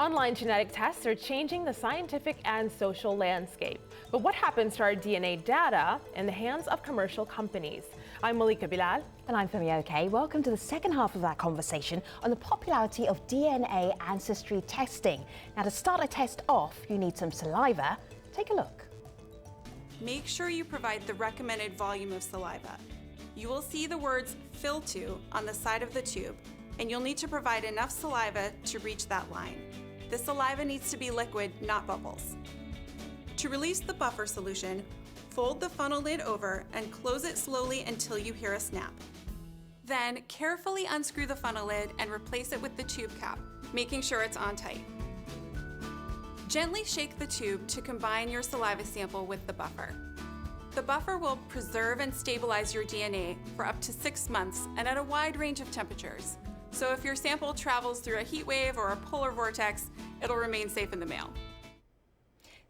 Online genetic tests are changing the scientific and social landscape. But what happens to our DNA data in the hands of commercial companies? I'm Malika Bilal. And I'm Femi OK. Welcome to the second half of our conversation on the popularity of DNA ancestry testing. Now, to start a test off, you need some saliva. Take a look. Make sure you provide the recommended volume of saliva. You will see the words "fill to" on the side of the tube, and you'll need to provide enough saliva to reach that line. The saliva needs to be liquid, not bubbles. To release the buffer solution, fold the funnel lid over and close it slowly until you hear a snap. Then carefully unscrew the funnel lid and replace it with the tube cap, making sure it's on tight. Gently shake the tube to combine your saliva sample with the buffer. The buffer will preserve and stabilize your DNA for up to 6 months and at a wide range of temperatures. So if your sample travels through a heat wave or a polar vortex, it'll remain safe in the mail.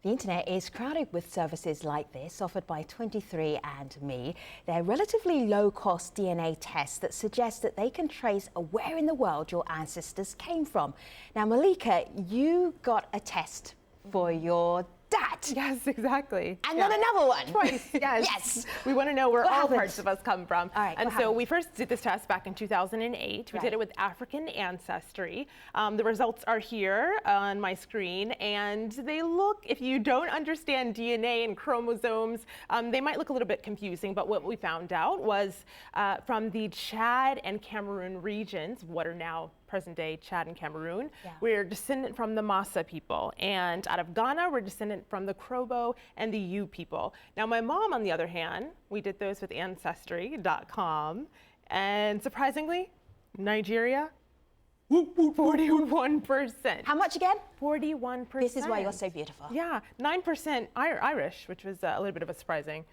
The internet is crowded with services like this offered by 23andMe. They're relatively low-cost DNA tests that suggest that they can trace where in the world your ancestors came from. Now, Malika, you got a test for your dad. Yes, exactly. And then another one. Twice, yes. Yes. We want to know where What all happened? parts of us come from. All right, and what so happened? we first did this test back in 2008. We did it with African Ancestry. The results are here on my screen, and they look, if you don't understand DNA and chromosomes, they might look a little bit confusing, but what we found out was from the Chad and Cameroon regions, what are now present-day Chad and Cameroon, we're descendant from the Massa people, and out of Ghana, we're descendant from the Krobo and the Yu people. Now, my mom, on the other hand, we did those with Ancestry.com, and surprisingly, Nigeria, 41%. How much again? 41%. This is why you're so beautiful. Yeah, 9% Irish, which was a little bit of a surprising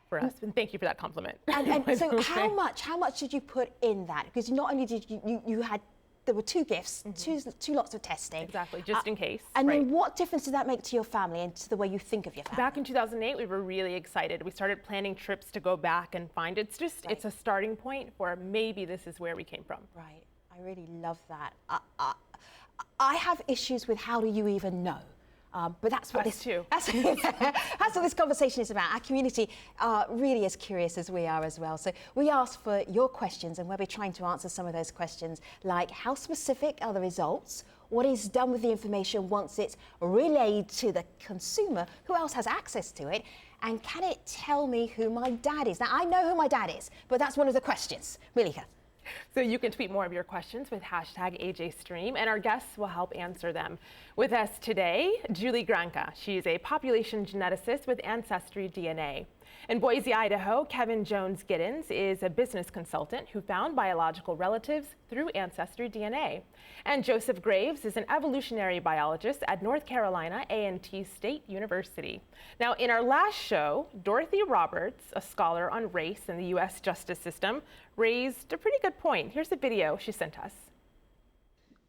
for us, and thank you for that compliment. And so how much did you put in that? Because not only did you had, there were two gifts, two lots of testing. Exactly, just in case. And then what difference did that make to your family and to the way you think of your family? Back in 2008, we were really excited. We started planning trips to go back and find. It's just, it's a starting point for maybe this is where we came from. Right, I really love that. I have issues with how do you even know? But that's what that's what this conversation is about. Our community are really as curious as we are as well. So we asked for your questions, and we'll be trying to answer some of those questions, like how specific are the results? What is done with the information once it's relayed to the consumer? Who else has access to it? And can it tell me who my dad is? Now, I know who my dad is, but that's one of the questions. Malika. So you can tweet more of your questions with #AJStream, and our guests will help answer them. With us today, Julie Granca. She's a population geneticist with Ancestry DNA. In Boise, Idaho, Kevin Jones Giddens is a business consultant who found biological relatives through Ancestry DNA. And Joseph Graves is an evolutionary biologist at North Carolina A&T State University. Now, in our last show, Dorothy Roberts, a scholar on race in the U.S. justice system, raised a pretty good point. Here's a video she sent us.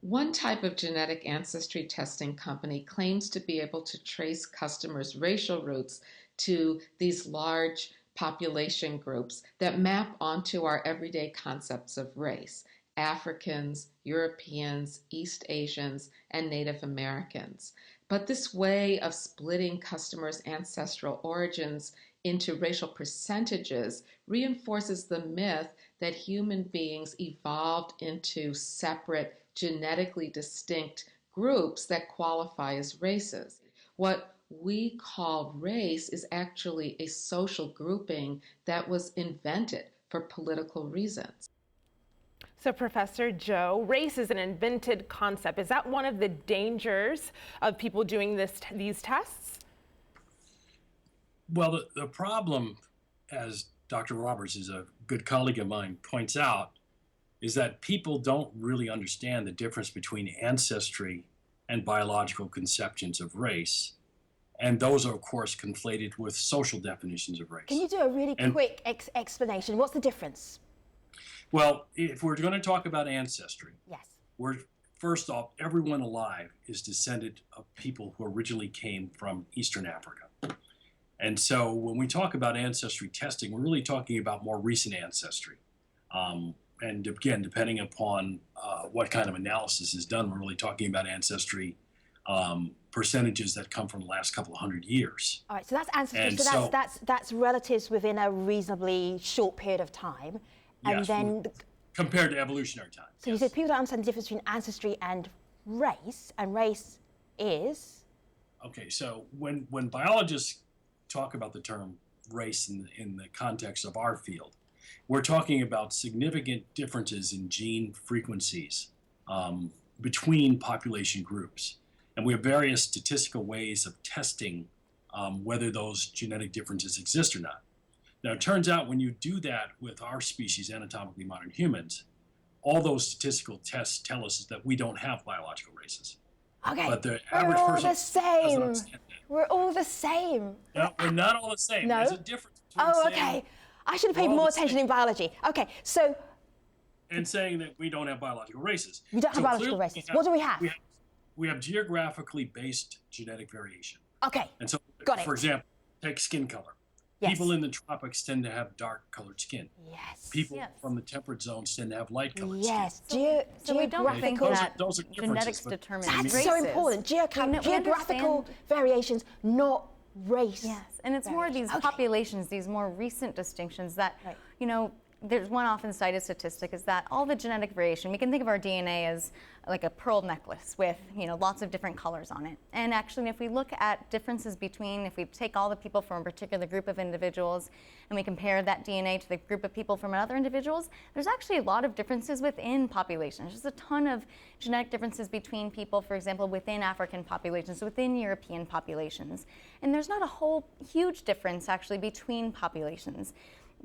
One type of genetic ancestry testing company claims to be able to trace customers' racial roots to these large population groups that map onto our everyday concepts of race: Africans, Europeans, East Asians, and Native Americans. But this way of splitting customers' ancestral origins into racial percentages reinforces the myth that human beings evolved into separate, genetically distinct groups that qualify as races. What we call race is actually a social grouping that was invented for political reasons. So, Professor Joe, race is an invented concept. Is that one of the dangers of people doing these tests? Well, the problem, as Dr. Roberts is a good colleague of mine points out, is that people don't really understand the difference between ancestry and biological conceptions of race. And those are, of course, conflated with social definitions of race. Can you do a really quick explanation? What's the difference? Well, if we're going to talk about ancestry, yes, first off, everyone alive is descendant of people who originally came from Eastern Africa. And so when we talk about ancestry testing, we're really talking about more recent ancestry. And again, depending upon what kind of analysis is done, we're really talking about ancestry percentages that come from the last couple of 100 years. All right, so that's ancestry. And So that's relatives within a reasonably short period of time. And yes, then compared to evolutionary time. So you said people don't understand the difference between ancestry and race is? Okay, so when biologists talk about the term race in the context of our field, we're talking about significant differences in gene frequencies between population groups. And we have various statistical ways of testing whether those genetic differences exist or not. Now, it turns out when you do that with our species, anatomically modern humans, all those statistical tests tell us that we don't have biological races. Okay, But the we're average all person the same. doesn't understand that. We're all the same. No, we're not all the same. No? There's a difference between Oh, saying okay. I should have paid we're all more the same. attention in biology. Okay, so and saying that we don't have biological races. we don't have So biological clearly races. What do we have? We have geographically based genetic variation. Okay, And so, got it. for example, take skin color. Yes. People in the tropics tend to have dark colored skin. yes. People Yes. from the temperate zones tend to have light colored Yes, So we don't think geographical. that those are differences, genetics but determines That's races. so important. We Geographical understand- variations, not race. Yes, and it's more these Okay. populations, these more recent distinctions that, Right. you know, there's one often cited statistic is that all the genetic variation, we can think of our DNA as like a pearl necklace with, you know, lots of different colors on it. And actually, if we look at differences between, if we take all the people from a particular group of individuals and we compare that DNA to the group of people from other individuals, there's actually a lot of differences within populations. There's a ton of genetic differences between people, for example, within African populations, within European populations. And there's not a whole huge difference actually between populations.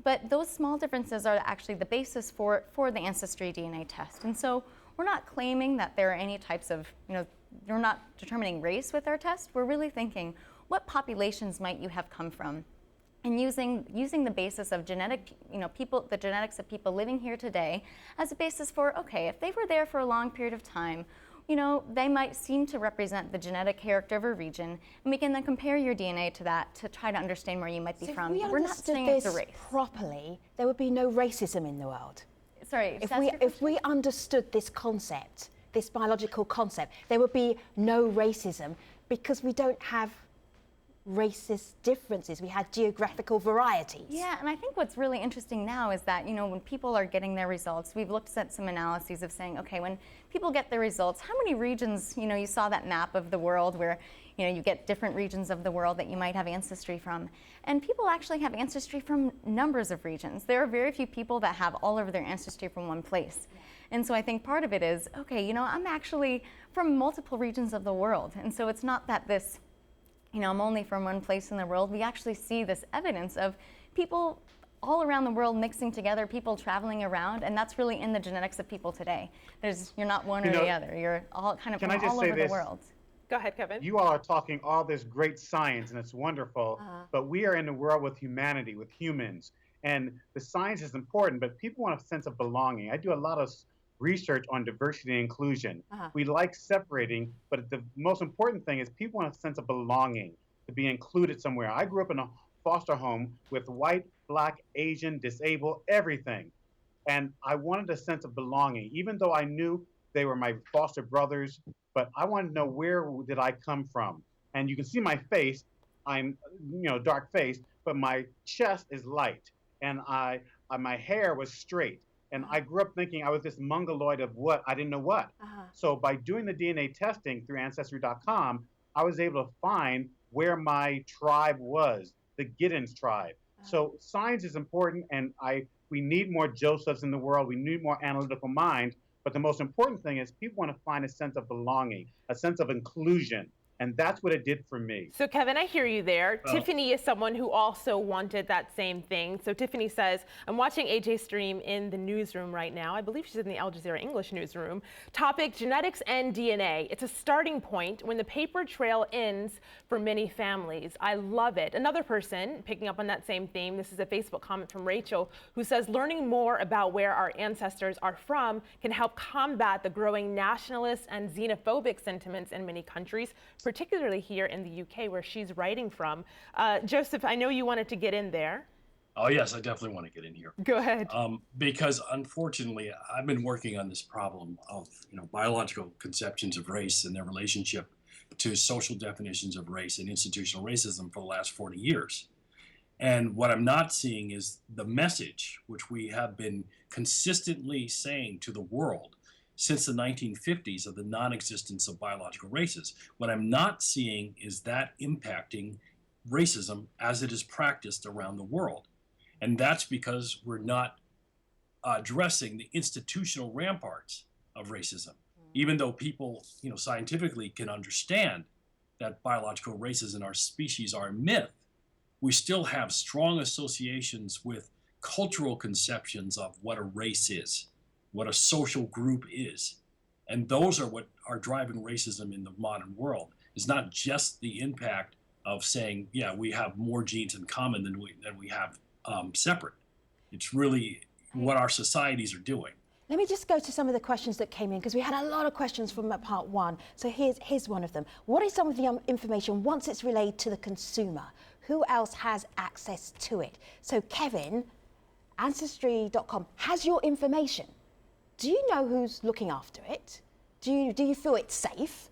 But those small differences are actually the basis for the Ancestry DNA test. And so we're not claiming that there are any types of, you know, we're not determining race with our test. We're really thinking, what populations might you have come from? And using the basis of genetic, you know, the genetics of people living here today as a basis for, okay, if they were there for a long period of time, you know, they might seem to represent the genetic character of a region, and we can then compare your DNA to that to try to understand where you might be from. If we We're not understood saying this it's a race. properly, there would be no racism in the world. Sorry, If we understood this concept, this biological concept, there would be no racism because we don't have racist differences. We had geographical varieties. Yeah, and I think what's really interesting now is that, you know, when people are getting their results, we've looked at some analyses of saying, okay, when people get their results, how many regions, you know, you saw that map of the world where, you know, you get different regions of the world that you might have ancestry from. And people actually have ancestry from numbers of regions. There are very few people that have all of their ancestry from one place. And so I think part of it is, okay, you know, I'm actually from multiple regions of the world. And so it's not that this, you know, I'm only from one place in the world. We actually see this evidence of people all around the world mixing together, people traveling around, and that's really in the genetics of people today. You're not one or the other. You're all kind of from all over the world. Go ahead, Kevin. You all are talking all this great science, and it's wonderful, but we are in the world with humanity, with humans. And the science is important, but people want a sense of belonging. I do a lot of research on diversity and inclusion. We like separating, but the most important thing is people want a sense of belonging, to be included somewhere. I grew up in a foster home with white, black, Asian, disabled, everything. And I wanted a sense of belonging, even though I knew they were my foster brothers, but I wanted to know where did I come from. And you can see my face, I'm, you know, dark face, but my chest is light, and my hair was straight. And I grew up thinking I was this mongoloid of what, I didn't know what. So by doing the DNA testing through Ancestry.com, I was able to find where my tribe was, the Giddens tribe. So science is important, and we need more Josephs in the world. We need more analytical minds. But the most important thing is people want to find a sense of belonging, a sense of inclusion. And that's what it did for me. So Kevin, I hear you there. Tiffany is someone who also wanted that same thing. So Tiffany says, I'm watching AJ stream in the newsroom right now. I believe she's in the Al Jazeera English newsroom. Topic, genetics and DNA. It's a starting point when the paper trail ends for many families. I love it. Another person picking up on that same theme, this is a Facebook comment from Rachel, who says, learning more about where our ancestors are from can help combat the growing nationalist and xenophobic sentiments in many countries, particularly here in the UK where she's writing from. Joseph, I know you wanted to get in there. Oh yes, I definitely want to get in here. Go ahead. Because unfortunately, I've been working on this problem of biological conceptions of race and their relationship to social definitions of race and institutional racism for the last 40 years. And what I'm not seeing is the message, which we have been consistently saying to the world since the 1950s, of the non-existence of biological races. What I'm not seeing is that impacting racism as it is practiced around the world. And that's because we're not addressing the institutional ramparts of racism. Even though people, scientifically can understand that biological races in our species are a myth, we still have strong associations with cultural conceptions of what a race is, what a social group is. And those are what are driving racism in the modern world. It's not just the impact of saying, yeah, we have more genes in common than we have separate. It's really what our societies are doing. Let me just go to some of the questions that came in, because we had a lot of questions from part one. So here's one of them. What is some of the information once it's relayed to the consumer? Who else has access to it? So Kevin, Ancestry.com has your information. Do you know who's looking after it? Do you feel it's safe?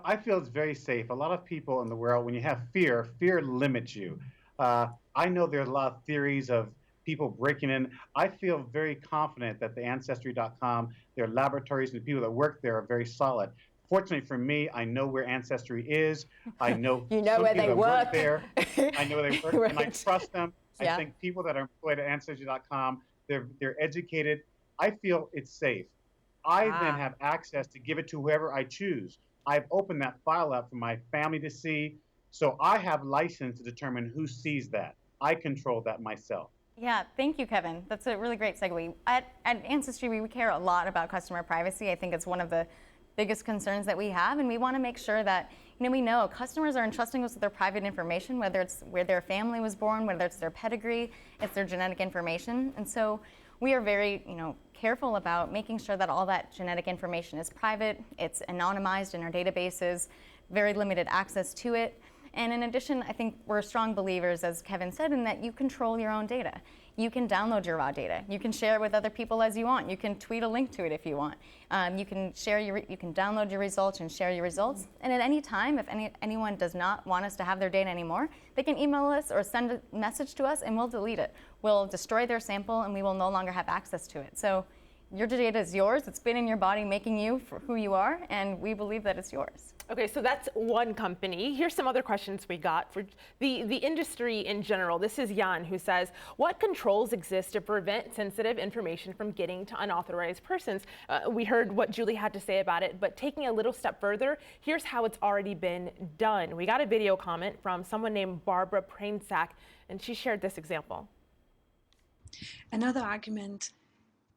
I feel it's very safe. A lot of people in the world, when you have fear limits you. I know there's a lot of theories of people breaking in. I feel very confident that the Ancestry.com, their laboratories and the people that work there are very solid. Fortunately for me, I know where Ancestry is. I know you know where they work there. I know where they work, right. And I trust them. Yeah. I think people that are employed at Ancestry.com, they're educated. I feel it's safe. I then have access to give it to whoever I choose. I've opened that file up for my family to see, so I have license to determine who sees that. I control that myself. Yeah, thank you, Kevin. That's a really great segue. At Ancestry, we care a lot about customer privacy. I think it's one of the biggest concerns that we have, and we want to make sure that we know customers are entrusting us with their private information, whether it's where their family was born, whether it's their pedigree, it's their genetic information. And so we are very careful about making sure that all that genetic information is private, it's anonymized in our databases, very limited access to it. And in addition, I think we're strong believers, as Kevin said, in that you control your own data. You can download your raw data. You can share it with other people as you want. You can tweet a link to it if you want. You can download your results and share your results. And at any time, if anyone does not want us to have their data anymore, they can email us or send a message to us, and we'll delete it. We'll destroy their sample, and we will no longer have access to it. So your data is yours. It's been in your body, making you for who you are, and we believe that it's yours. Okay, so that's one company. Here's some other questions we got for the industry in general. This is Jan, who says, what controls exist to prevent sensitive information from getting to unauthorized persons? We heard what Julie had to say about it, but taking a little step further, here's how it's already been done. We got a video comment from someone named Barbara Prainsack, and she shared this example. Another argument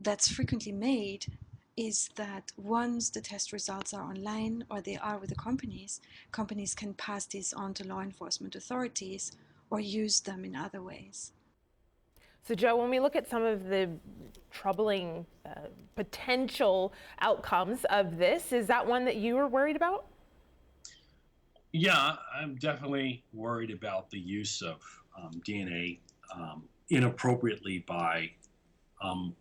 that's frequently made is that once the test results are online or they are with the companies can pass these on to law enforcement authorities or use them in other ways. So Joe, when we look at some of the troubling potential outcomes of this, is that one that you were worried about? Yeah, I'm definitely worried about the use of DNA inappropriately by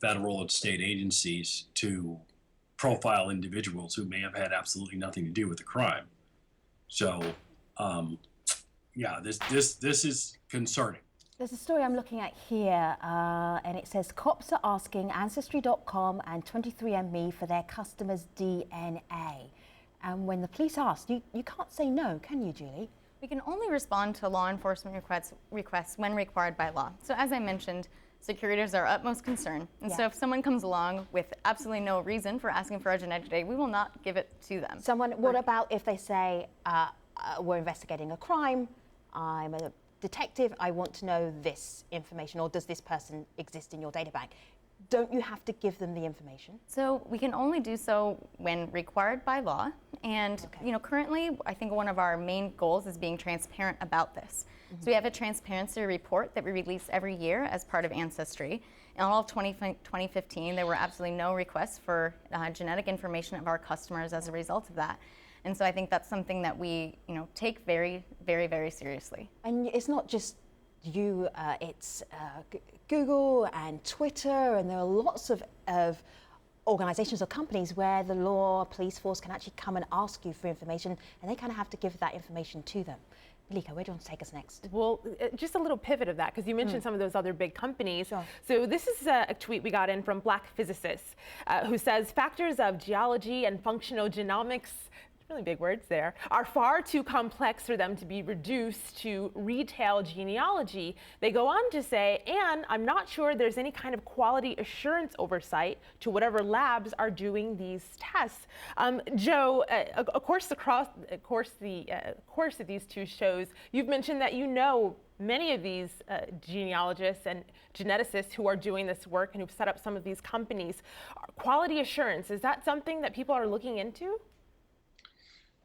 federal and state agencies to profile individuals who may have had absolutely nothing to do with the crime. So, yeah, this is concerning. There's a story I'm looking at here, and it says cops are asking Ancestry.com and 23andMe for their customers' DNA. And when the police ask, you can't say no, can you, Julie? We can only respond to law enforcement requests when required by law. So as I mentioned, security is our utmost concern. And so if someone comes along with absolutely no reason for asking for our genetic data, we will not give it to them. What about if they say, we're investigating a crime, I'm a detective, I want to know this information, or does this person exist in your data bank? Don't you have to give them the information? So we can only do so when required by law. And currently, I think one of our main goals is being transparent about this. So we have a transparency report that we release every year as part of Ancestry. In all of 2015, there were absolutely no requests for genetic information of our customers as a result of that. And so I think that's something that we take very, very, very seriously. And it's not just you, it's Google and Twitter, and there are lots of organizations or companies where the law, police force can actually come and ask you for information, and they kind of have to give that information to them. Malika, where do you want to take us next? Well, just a little pivot of that, because you mentioned some of those other big companies. Sure. So this is a tweet we got in from Black Physicists, who says factors of geology and functional genomics, really big words there, are far too complex for them to be reduced to retail genealogy. They go on to say, and I'm not sure there's any kind of quality assurance oversight to whatever labs are doing these tests. Joe, of course, the course of these two shows, you've mentioned that you know many of these genealogists and geneticists who are doing this work and who've set up some of these companies. Quality assurance, is that something that people are looking into?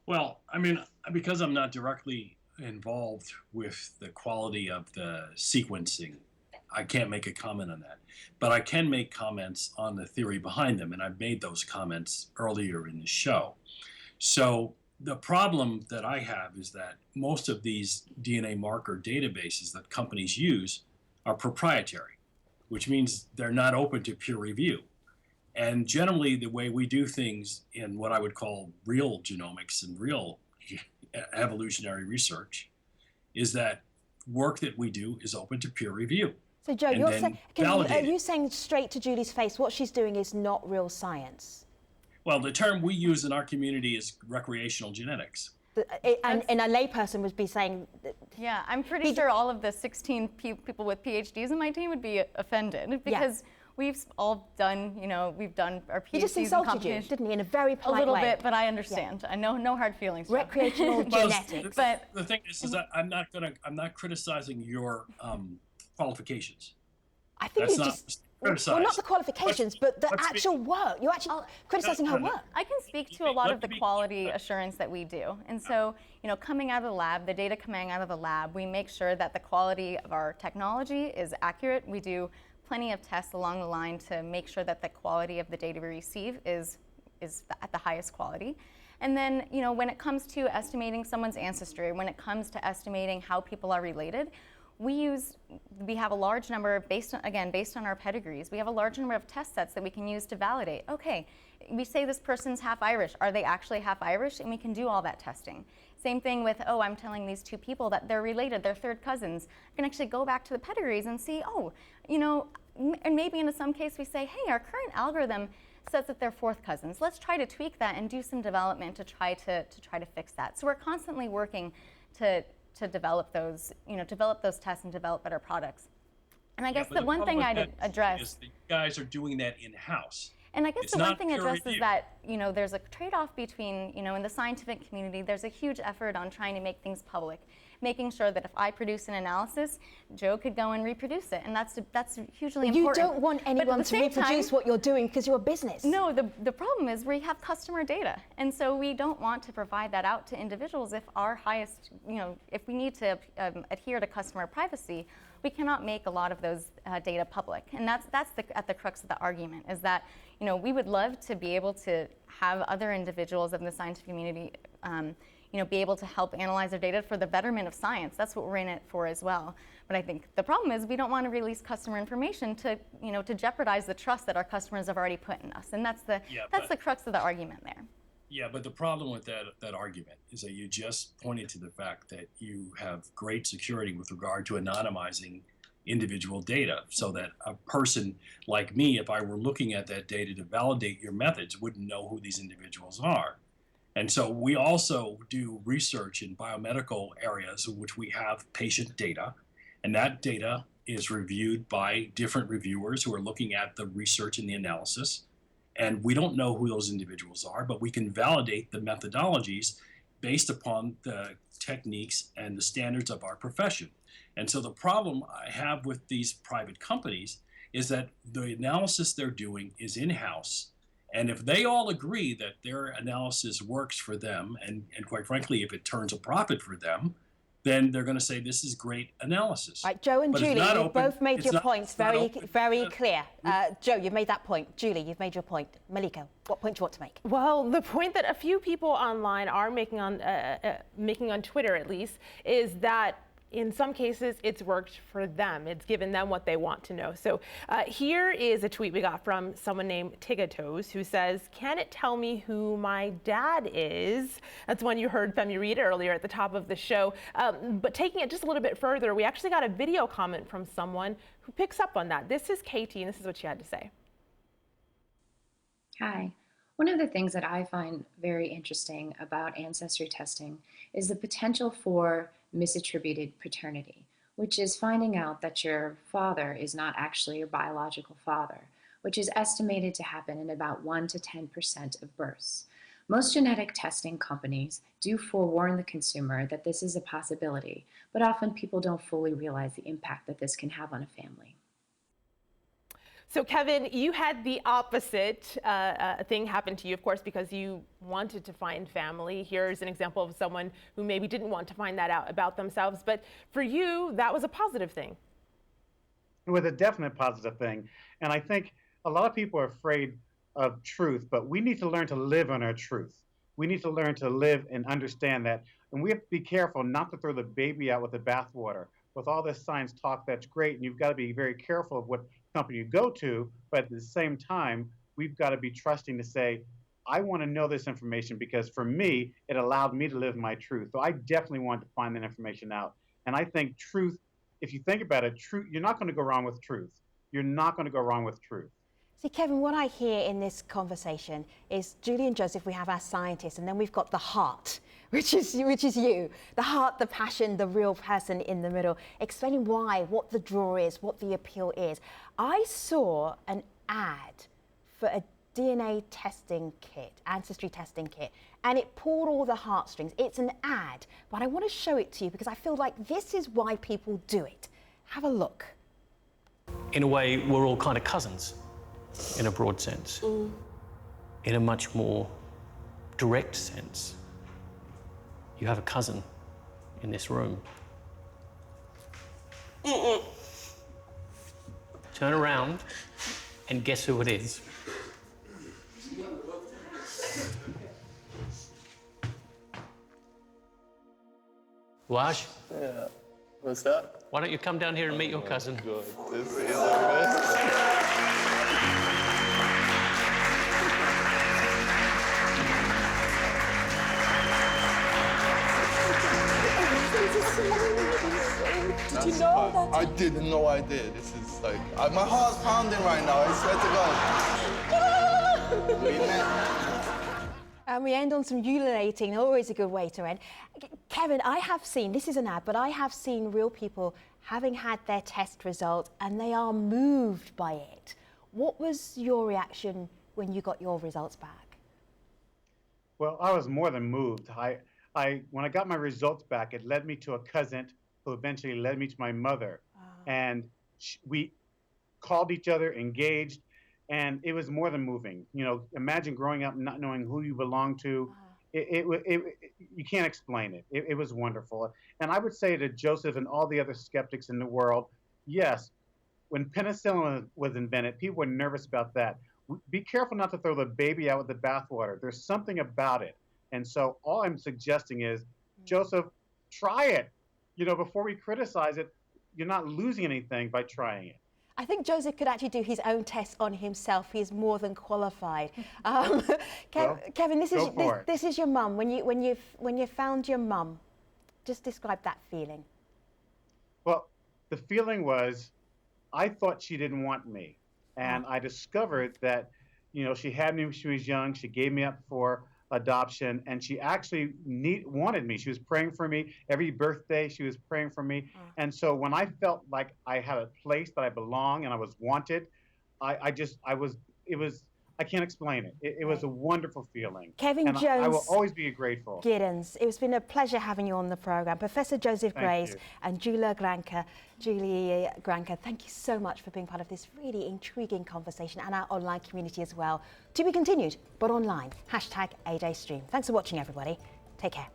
Well, I mean, because I'm not directly involved with the quality of the sequencing, I can't make a comment on that. But I can make comments on the theory behind them, and I've made those comments earlier in the show. So the problem that I have is that most of these DNA marker databases that companies use are proprietary, which means they're not open to peer review. And generally, the way we do things in what I would call real genomics and real evolutionary research is that work that we do is open to peer review. So, Joe, are you saying straight to Julie's face what she's doing is not real science? Well, the term we use in our community is recreational genetics. And a layperson would be saying... Yeah, I'm pretty sure all of the 16 people with PhDs in my team would be offended because... Yeah. We've all done, we've done our PhDs. He just insulted you, didn't he, in a very polite way? A little bit, but I understand. Yeah. I know, no hard feelings. Recreational genetics. But the thing is that I'm not criticizing your qualifications. I think you just well, not the qualifications, but the actual work. You're actually criticizing her work. I can speak to a lot of the quality assurance that we do, and so coming out of the lab, the data coming out of the lab, we make sure that the quality of our technology is accurate. We do plenty of tests along the line to make sure that the quality of the data we receive is at the highest quality. And then, when it comes to estimating someone's ancestry, when it comes to estimating how people are related, we have a large number, based on our pedigrees, we have a large number of test sets that we can use to validate. Okay, we say this person's half Irish. Are they actually half Irish? And we can do all that testing. Same thing with, I'm telling these two people that they're related, they're third cousins. I can actually go back to the pedigrees and see, and maybe in some case we say, hey, our current algorithm says that they're fourth cousins. Let's try to tweak that and do some development to try to fix that. So we're constantly working to develop those, develop those tests and develop better products. And I guess the one thing I'd address is that you guys are doing that in-house. And I guess the one thing addressed is that, there's a trade-off between, in the scientific community, there's a huge effort on trying to make things public, making sure that if I produce an analysis, Joe could go and reproduce it. And that's hugely important. You don't want anyone to reproduce what you're doing because you're a business. No, the problem is we have customer data. And so we don't want to provide that out to individuals if our highest, if we need to adhere to customer privacy, we cannot make a lot of those data public. And that's at the crux of the argument, is that we would love to be able to have other individuals in the scientific community be able to help analyze their data for the betterment of science. That's what we're in it for as well. But I think the problem is we don't want to release customer information to jeopardize the trust that our customers have already put in us. And that's the crux of the argument there. Yeah, but the problem with that argument is that you just pointed to the fact that you have great security with regard to anonymizing individual data, so that a person like me, if I were looking at that data to validate your methods, wouldn't know who these individuals are. And so we also do research in biomedical areas in which we have patient data, and that data is reviewed by different reviewers who are looking at the research and the analysis. And we don't know who those individuals are, but we can validate the methodologies based upon the techniques and the standards of our profession. And so the problem I have with these private companies is that the analysis they're doing is in-house. And if they all agree that their analysis works for them, and quite frankly, if it turns a profit for them, then they're going to say this is great analysis. Right, Joe and Julie, you've both made your points very clear. Joe, you've made that point. Julie, you've made your point. Malika, what point do you want to make? Well, the point that a few people online are making on Twitter, at least, is that in some cases, it's worked for them. It's given them what they want to know. So here is a tweet we got from someone named Tigatos who says, "Can it tell me who my dad is?" That's one you heard Femi read earlier at the top of the show. But taking it just a little bit further, we actually got a video comment from someone who picks up on that. This is Katie, and this is what she had to say. Hi. One of the things that I find very interesting about ancestry testing is the potential for misattributed paternity, which is finding out that your father is not actually your biological father, which is estimated to happen in about 1 to 10% of births. Most genetic testing companies do forewarn the consumer that this is a possibility, but often people don't fully realize the impact that this can have on a family. So Kevin, you had the opposite thing happen to you, of course, because you wanted to find family. Here's an example of someone who maybe didn't want to find that out about themselves, but for you, that was a positive thing. It was a definite positive thing. And I think a lot of people are afraid of truth, but we need to learn to live on our truth. We need to learn to live and understand that. And we have to be careful not to throw the baby out with the bathwater. With all this science talk, that's great, and you've got to be very careful of what company you go to, but at the same time, we've got to be trusting to say, I want to know this information because for me, it allowed me to live my truth. So I definitely want to find that information out. And I think truth, if you think about it, truth, you're not going to go wrong with truth. You're not going to go wrong with truth. See, Kevin, what I hear in this conversation is Julie and Joseph, we have our scientists, and then we've got the heart, which is you. The heart, the passion, the real person in the middle, explaining why, what the draw is, what the appeal is. I saw an ad for a DNA testing kit, ancestry testing kit, and it pulled all the heartstrings. It's an ad, but I want to show it to you because I feel like this is why people do it. Have a look. In a way, we're all kind of cousins. In a broad sense. In a much more direct sense, you have a cousin in this room. Turn around and guess who it is. Wash? Yeah. What's that? Why don't you come down here and meet your cousin? Good. This is the Did you know that? I didn't know I did. This is like, my heart's pounding right now, I swear to God. We met. And we end on some ululating, always a good way to end. Kevin, I have seen, this is an ad, but I have seen real people having had their test result and they are moved by it. What was your reaction when you got your results back? Well, I was more than moved. When I got my results back, it led me to a cousin who eventually led me to my mother. And we called each other, engaged, and it was more than moving. You know, imagine growing up not knowing who you belong to. You can't explain it. It was wonderful. And I would say to Joseph and all the other skeptics in the world, yes, when penicillin was invented, people were nervous about that. Be careful not to throw the baby out with the bathwater. There's something about it. And so all I'm suggesting is, Joseph, try it. You know, before we criticize it, you're not losing anything by trying it. I think Joseph could actually do his own tests on himself. He is more than qualified. Kevin, this is your mum. When you found your mum, just describe that feeling. Well, the feeling was, I thought she didn't want me, and I discovered that, you know, she had me when she was young. She gave me up for adoption, and she actually wanted me. She was praying for me every birthday. She was praying for me, and so when I felt like I had a place that I belonged and I was wanted, I can't explain it. It was a wonderful feeling. Kevin and Jones, I will always be grateful. Giddens, it's been a pleasure having you on the program. Professor Joseph Grace and Julie Granca, thank you so much for being part of this really intriguing conversation and our online community as well. To be continued, but online. #AJStream. Thanks for watching, everybody. Take care.